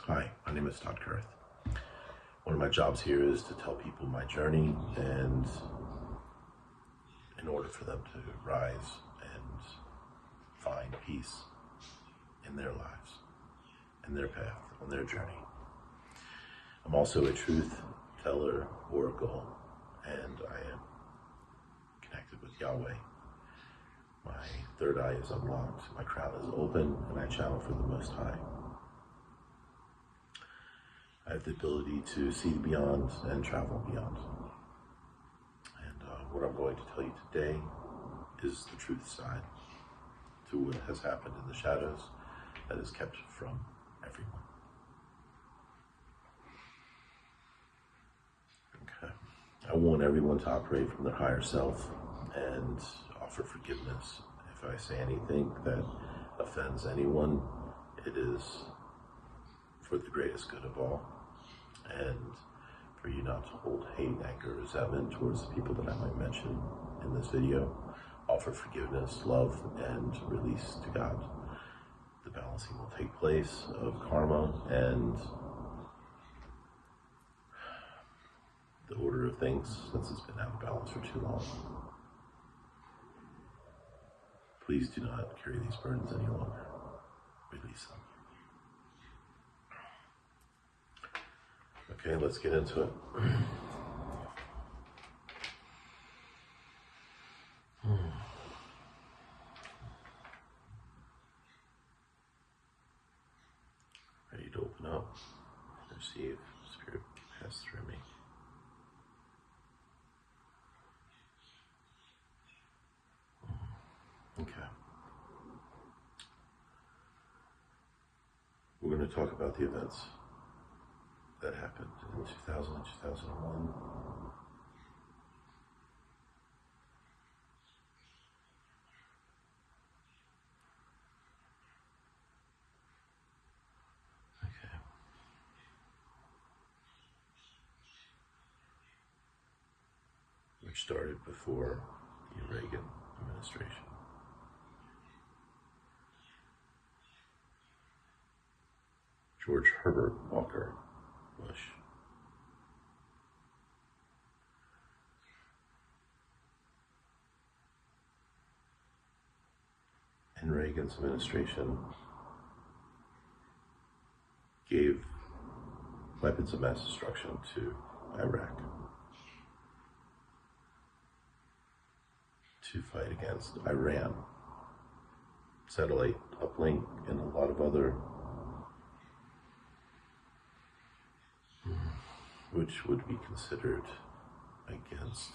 Hi, my name is Todd Kurth. One of my jobs here is to tell people my journey, and in order for them to rise and find peace in their lives, in their path, on their journey. I'm also a truth teller, oracle, and I am connected with Yahweh. My third eye is unlocked, my crown is open, and I channel for the Most High. I have the ability to see beyond and travel beyond. And what I'm going to tell you today is the truth side to what has happened in the shadows that is kept from everyone. Okay. I want everyone to operate from their higher self and offer forgiveness. If I say anything that offends anyone, it is for the greatest good of all, and for you not to hold hate, anger, resentment towards the people that I might mention in this video. Offer forgiveness, love, and release to God. The balancing will take place of karma and the order of things, since it's been out of balance for too long. Please do not carry these burdens any longer. Release them. Okay, let's get into it. Ready to open up and receive Spirit pass through me. Okay. We're going to talk about the events that happened in 2000 and 2001. Okay. Which started before the Reagan administration. George Herbert Walker Bush. And Reagan's administration gave weapons of mass destruction to Iraq to fight against Iran. Satellite uplink and a lot of other, which would be considered against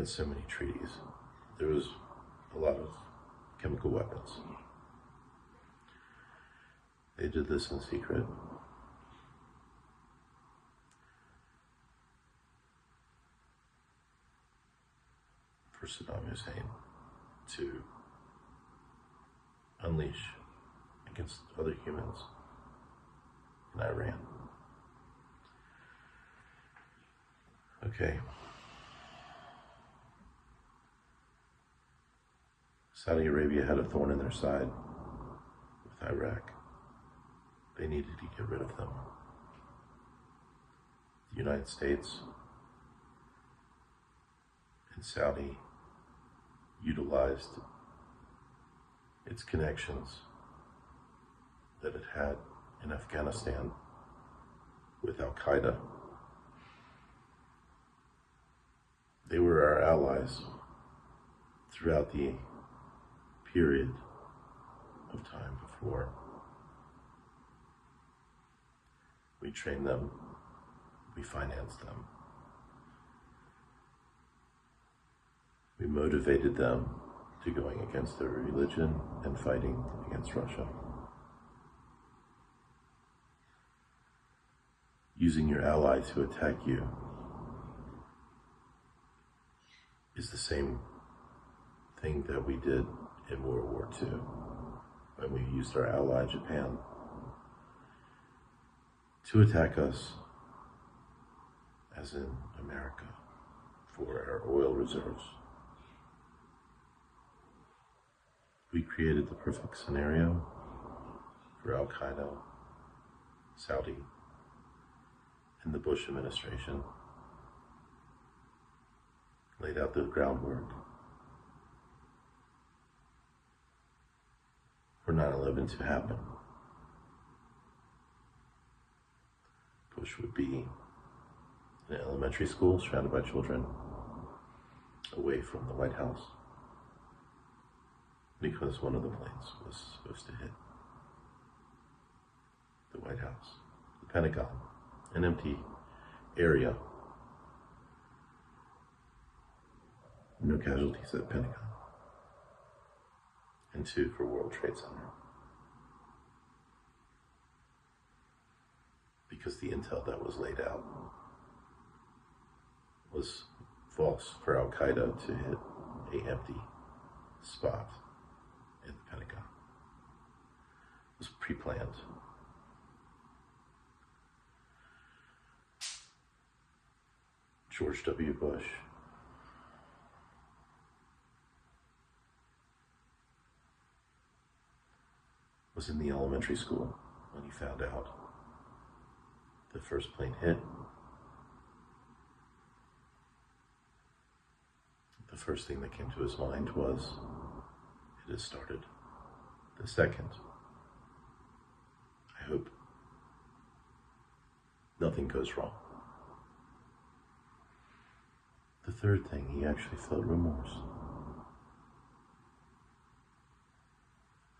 so many treaties. There was a lot of chemical weapons. They did this in secret. For Saddam Hussein to unleash against other humans in Iran. Okay. Saudi Arabia had a thorn in their side with Iraq. They needed to get rid of them. The United States and Saudi utilized its connections that it had in Afghanistan with Al-Qaeda. They were our allies throughout the period of time before. We trained them, we financed them, we motivated them to going against their religion and fighting against Russia. Using your ally to attack you is the same thing that we did in World War II, when we used our ally Japan to attack us, as in America, for our oil reserves. We created the perfect scenario for Al-Qaeda, Saudi, and the Bush administration. Laid out the groundwork for 9/11 to happen. Bush would be in an elementary school surrounded by children away from the White House because one of the planes was supposed to hit the White House, the Pentagon, an empty area. No casualties at Pentagon. And 2 for World Trade Center. Because the intel that was laid out was false for Al-Qaeda to hit an empty spot in the Pentagon. It was pre-planned. George W. Bush was in the elementary school when he found out the first plane hit. The first thing that came to his mind was, it has started. The second, I hope nothing goes wrong. The third thing, he actually felt remorse.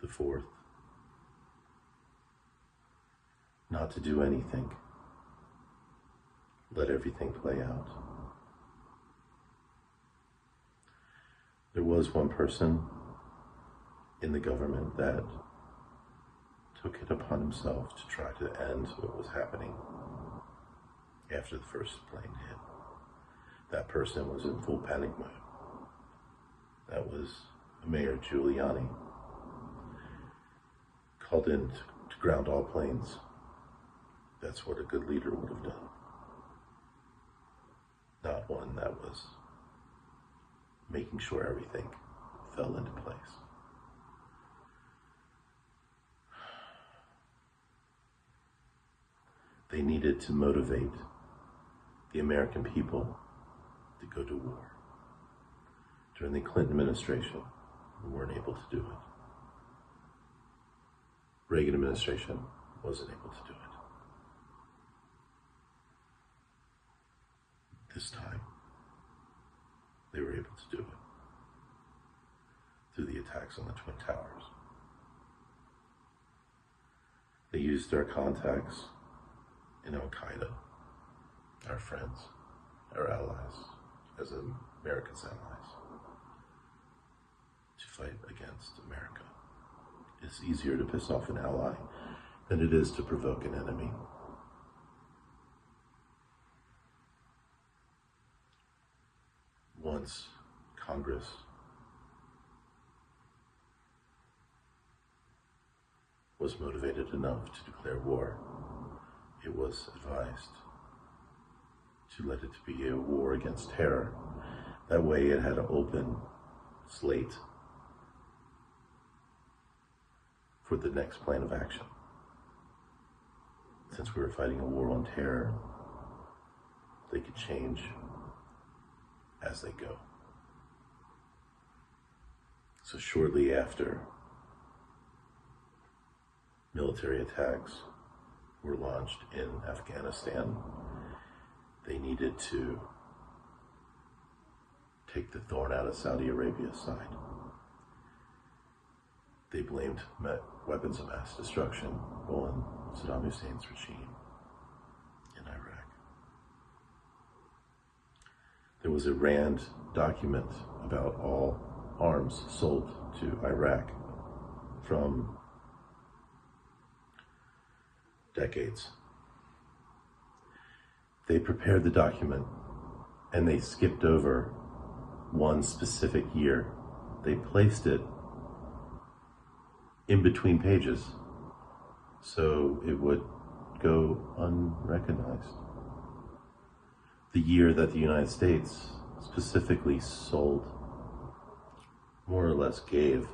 The fourth, not to do anything. Let everything play out. There was one person in the government that took it upon himself to try to end what was happening after the first plane hit. That person was in full panic mode. That was Mayor Giuliani, called in to ground all planes. That's what a good leader would have done. Not one that was making sure everything fell into place. They needed to motivate the American people to go to war. During the Clinton administration, we weren't able to do it. Reagan administration wasn't able to do it. This time, they were able to do it through the attacks on the Twin Towers. They used our contacts in Al-Qaeda, our friends, our allies, as America's allies, to fight against America. It's easier to piss off an ally than it is to provoke an enemy. Once Congress was motivated enough to declare war, it was advised to let it be a war against terror. That way it had an open slate for the next plan of action. Since we were fighting a war on terror, they could change as they go. So shortly after military attacks were launched in Afghanistan, they needed to take the thorn out of Saudi Arabia's side. They blamed weapons of mass destruction on Saddam Hussein's regime in Iraq. There was a RAND document about all arms sold to Iraq from decades. They prepared the document and they skipped over one specific year. They placed it in between pages so it would go unrecognized. The year that the United States specifically sold, more or less gave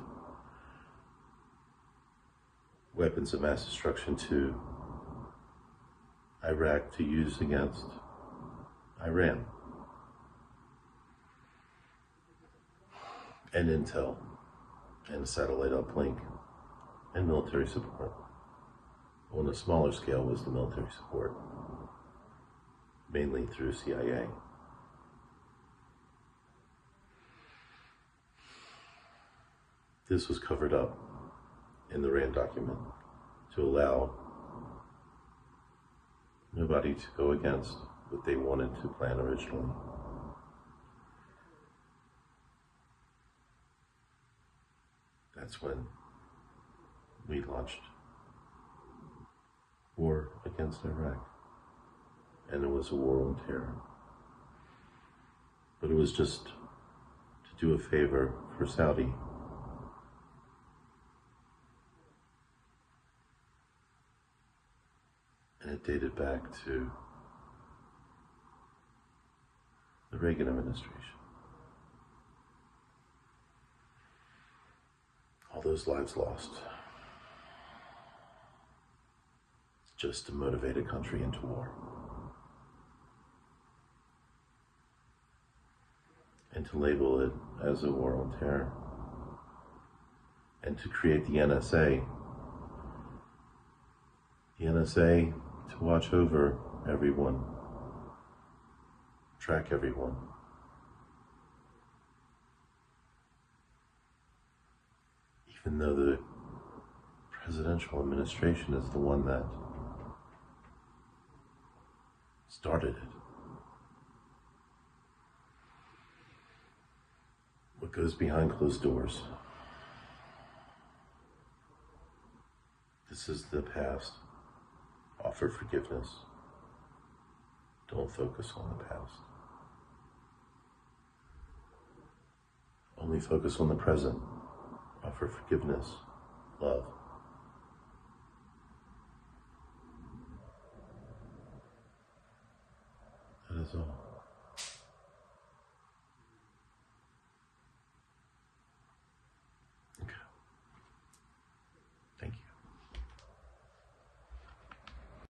weapons of mass destruction to Iraq to use against Iran. And intel, and a satellite uplink, and military support. On a smaller scale was the military support, mainly through CIA. This was covered up in the RAND document to allow nobody to go against what they wanted to plan originally. That's when we launched war against Iraq. And it was a war on terror. But it was just to do a favor for Saudi. And it dated back to the Reagan administration. All those lives lost. Just to motivate a country into war. And to label it as a war on terror. And to create the NSA. The NSA to watch over everyone, track everyone. Even though the presidential administration is the one that started it. What goes behind closed doors? This is the past. Offer forgiveness. Don't focus on the past. Only focus on the present. Offer forgiveness, love. That is all.